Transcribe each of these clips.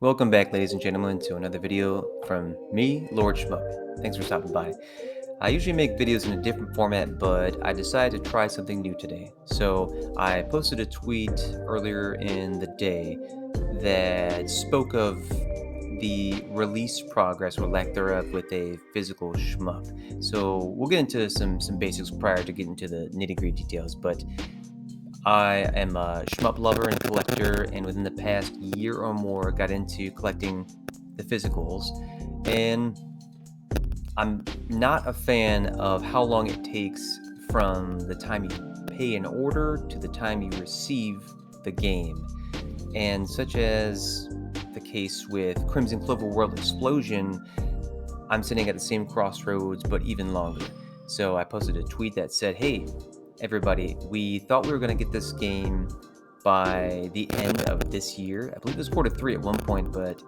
Welcome back, ladies and gentlemen, to another video from me, Lord Shmup. Thanks for stopping by. I usually make videos in a different format, but I decided to try something new today. So I posted a tweet earlier in the day that spoke of the release progress or lack thereof with a physical shmup. So we'll get into some basics prior to getting to the nitty-gritty details, but I am a shmup lover and collector, and within the past year or more, got into collecting the physicals. And I'm not a fan of how long it takes from the time you pay an order to the time you receive the game. And such as the case with Crimzon Clover World Explosion, I'm sitting at the same crossroads, but even longer. So I posted a tweet that said, "Hey, everybody, we thought we were going to get this game by the end of this year. I believe it was quarter 3 at one point, but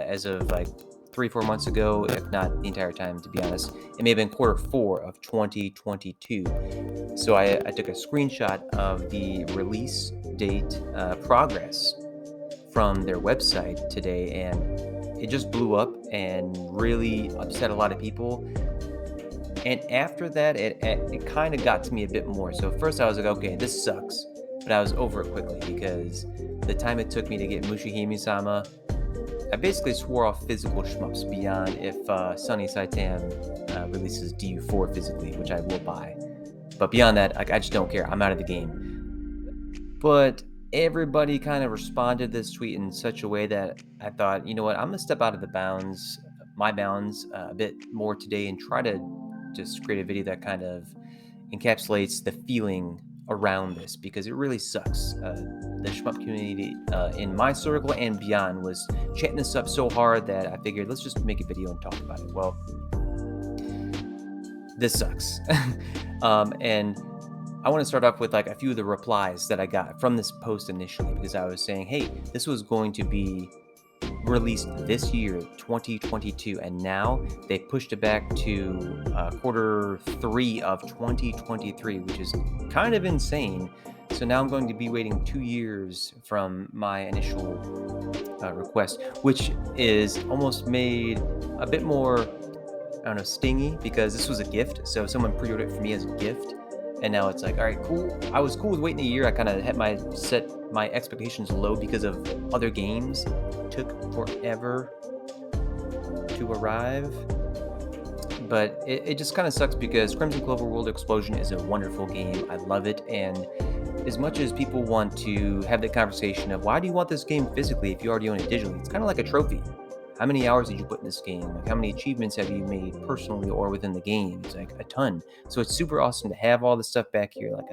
as of like 3-4 months ago, if not the entire time, to be honest, it may have been quarter 4 of 2022. So I took a screenshot of the release date progress from their website today, and it just blew up and really upset a lot of people. And after that, it kind of got to me a bit more. So first I was like, okay, this sucks. But I was over it quickly because the time it took me to get Mushihime-sama, I basically swore off physical shmups beyond if Sunny Saitam releases DU4 physically, which I will buy. But beyond that, I just don't care. I'm out of the game. But everybody kind of responded to this tweet in such a way that I thought, you know what, I'm going to step out of my bounds a bit more today and try to just create a video that kind of encapsulates the feeling around this, because it really sucks. The shmup community in my circle and beyond was chatting this up so hard that I figured let's just make a video and talk about it. Well, this sucks. And I want to start off with like a few of the replies that I got from this post initially, because I was saying, hey, this was going to be released this year, 2022, and now they pushed it back to quarter 3 of 2023, which is kind of insane. So now I'm going to be waiting 2 years from my initial request, which is almost made a bit more, I don't know, stingy, because this was a gift. So someone pre-ordered it for me as a gift, and now it's like, all right, cool. I was cool with waiting a year. I kind of had set my expectations low because of other games took forever to arrive. But it just kind of sucks because Crimzon Clover World Explosion is a wonderful game. I love it. And as much as people want to have the conversation of why do you want this game physically if you already own it digitally, it's kind of like a trophy. How many hours did you put in this game? Like, how many achievements have you made personally or within the game? It's like a ton. So it's super awesome to have all the stuff back here, like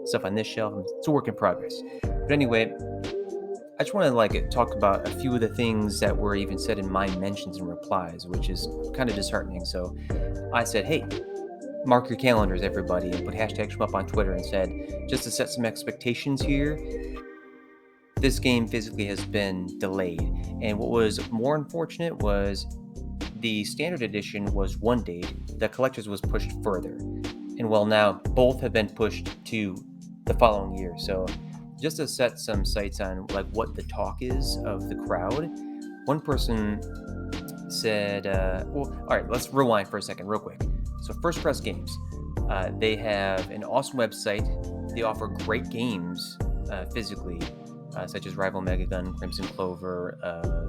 stuff on this shelf. It's a work in progress. But anyway, I just want to like talk about a few of the things that were even said in my mentions and replies, which is kind of disheartening. So I said, hey, mark your calendars, everybody, and put hashtag Shmup on Twitter, and said, just to set some expectations here, this game physically has been delayed. And what was more unfortunate was the standard edition was one date, the collector's was pushed further. And well, now both have been pushed to the following year. So just to set some sights on like what the talk is of the crowd, one person said, well, all right, let's rewind for a second real quick. So First Press Games, they have an awesome website. They offer great games physically, such as Rival Megagun, Crimzon Clover,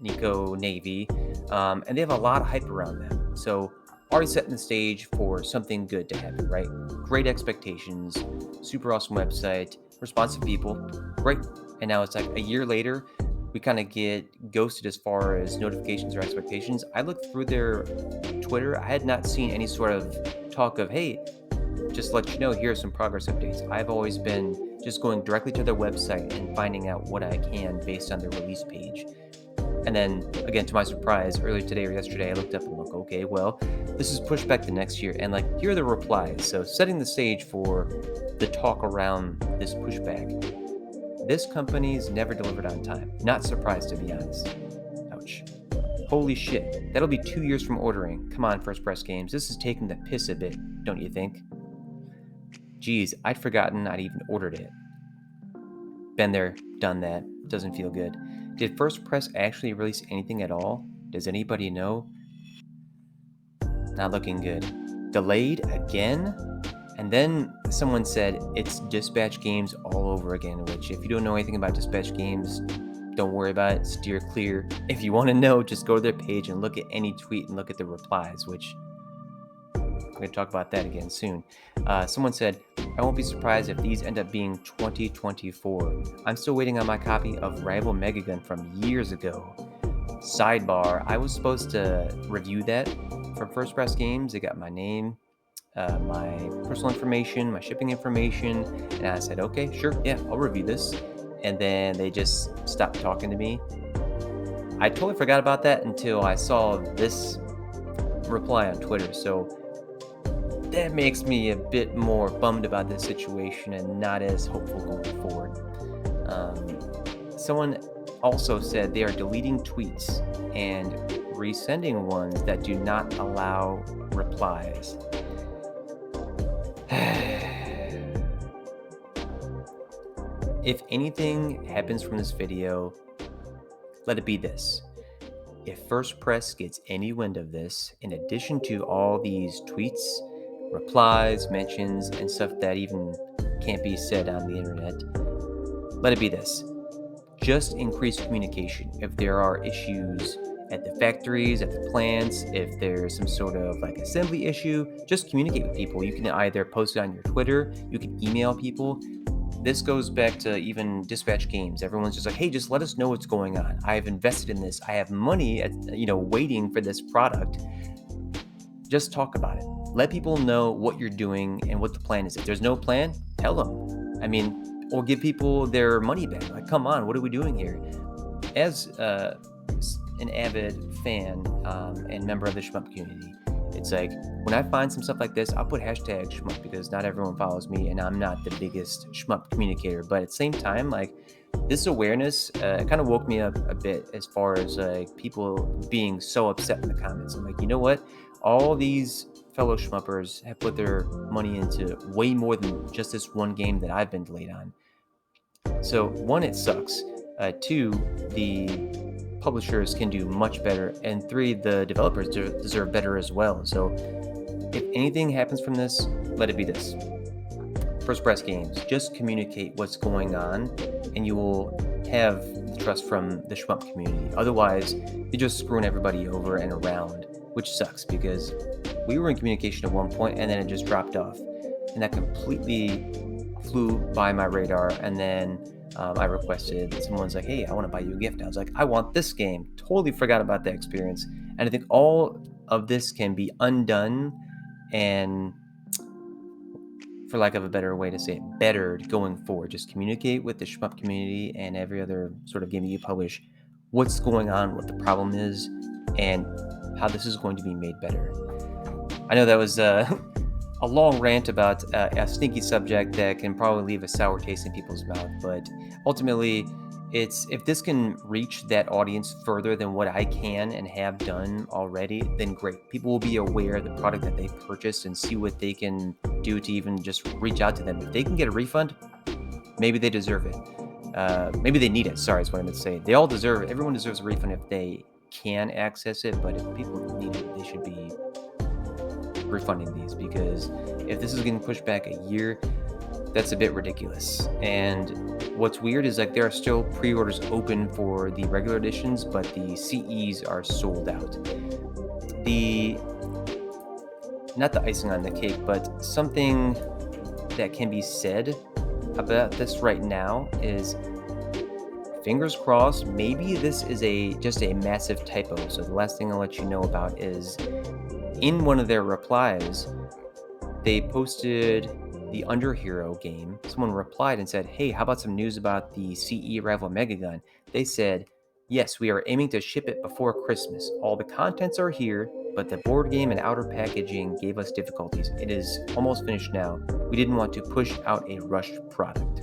Nico Navy, and they have a lot of hype around them. So already setting the stage for something good to happen, right? Great expectations, super awesome website, responsive people, great. And now it's like a year later, we kind of get ghosted as far as notifications or expectations. I looked through their Twitter. I had not seen any sort of talk of, hey, just to let you know, here are some progress updates. I've always been just going directly to their website and finding out what I can based on their release page. And then, again, to my surprise, earlier today or yesterday, I looked up and looked, okay, well, this is pushed back to next year. And like, here are the replies. So setting the stage for the talk around this pushback. This company's never delivered on time. Not surprised, to be honest. Ouch. Holy shit. That'll be 2 years from ordering. Come on, First Press Games. This is taking the piss a bit, don't you think? Geez, I'd forgotten I'd even ordered it. Been there, done that. Doesn't feel good. Did First Press actually release anything at all? Does anybody know? Not looking good. Delayed again? And then someone said it's Dispatch Games all over again, which if you don't know anything about Dispatch Games, don't worry about it, steer clear. If you want to know, just go to their page and look at any tweet and look at the replies, which I'm going to talk about that again soon. Someone said, I won't be surprised if these end up being 2024. I'm still waiting on my copy of Rival Megagun from years ago. Sidebar, I was supposed to review that from First Press Games. They got my name, my personal information, my shipping information, and I said, okay, sure, yeah, I'll review this. And then they just stopped talking to me. I totally forgot about that until I saw this reply on Twitter. So that makes me a bit more bummed about this situation and not as hopeful going forward. Someone also said they are deleting tweets and resending ones that do not allow replies. If anything happens from this video, let it be this. If First Press gets any wind of this, in addition to all these tweets, replies, mentions, and stuff that even can't be said on the internet, let it be this. Just increase communication. If there are issues at the factories, at the plants, if there's some sort of like assembly issue, just communicate with people. You can either post it on your Twitter, you can email people. This goes back to even Dispatch Games. Everyone's just like, hey, just let us know what's going on. I have invested in this. I have money waiting for this product. Just talk about it. Let people know what you're doing and what the plan is. If there's no plan, tell them. Or give people their money back. Like, come on, what are we doing here? As an avid fan and member of the Shmup community, it's like when I find some stuff like this, I'll put hashtag Shmup because not everyone follows me and I'm not the biggest Shmup communicator. But at the same time, like this awareness kind of woke me up a bit as far as like people being so upset in the comments. I'm like, you know what? All these fellow Shmuppers have put their money into way more than just this one game that I've been delayed on. So one, it sucks. Two, the publishers can do much better, and three, the developers deserve better as well. So if anything happens from this, let it be this. First Press Games, just communicate what's going on and you will have the trust from the Shmup community. Otherwise, you're just screwing everybody over and around, which sucks because we were in communication at one point and then it just dropped off, and that completely flew by my radar. And then I requested, someone's like, hey, I want to buy you a gift. I was like, I want this game. Totally forgot about that experience. And I think all of this can be undone and, for lack of a better way to say it, bettered going forward. Just communicate with the Shmup community and every other sort of game that you publish what's going on, what the problem is, and how this is going to be made better. I know that was a long rant about a sneaky subject that can probably leave a sour taste in people's mouth, but ultimately, if this can reach that audience further than what I can and have done already, then great. People will be aware of the product that they purchased and see what they can do to even just reach out to them. If they can get a refund, maybe they deserve it. Maybe they need it. Sorry, is what I meant to say. They all deserve it. Everyone deserves a refund if they can access it, but if people need it, they should be refunding these, because if this is getting pushed back a year, that's a bit ridiculous. And what's weird is like there are still pre-orders open for the regular editions, but the CEs are sold out. Not the icing on the cake, but something that can be said about this right now is, fingers crossed, maybe this is just a massive typo. So the last thing I'll let you know about is, in one of their replies, they posted the Underhero game. Someone replied and said, hey, how about some news about the CE Rival Megagun? They said, yes, we are aiming to ship it before Christmas. All the contents are here, but the board game and outer packaging gave us difficulties. It is almost finished now. We didn't want to push out a rushed product.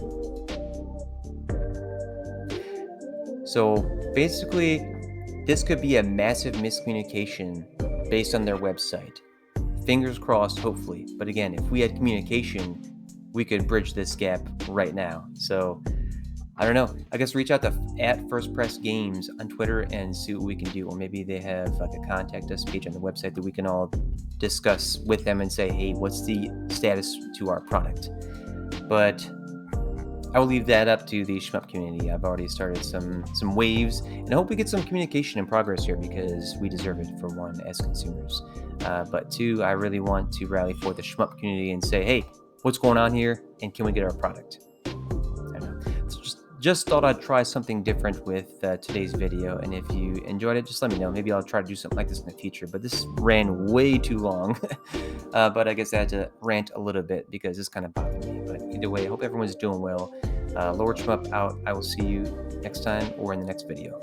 So basically, this could be a massive miscommunication based on their website. Fingers crossed, hopefully. But again, if we had communication, we could bridge this gap right now. So I don't know. I guess reach out to at First Press Games on Twitter and see what we can do. Or maybe they have like a contact us page on the website that we can all discuss with them and say, hey, what's the status to our product? But I will leave that up to the Shmup community. I've already started some waves, and I hope we get some communication and progress here because we deserve it, for one, as consumers. But two, I really want to rally for the Shmup community and say, hey, what's going on here, and can we get our product? I don't know. So just thought I'd try something different with today's video, and if you enjoyed it, just let me know. Maybe I'll try to do something like this in the future, but this ran way too long. But I guess I had to rant a little bit because this kind of bothered me. But either way, I hope everyone's doing well. Lord Shmup out. I will see you next time or in the next video.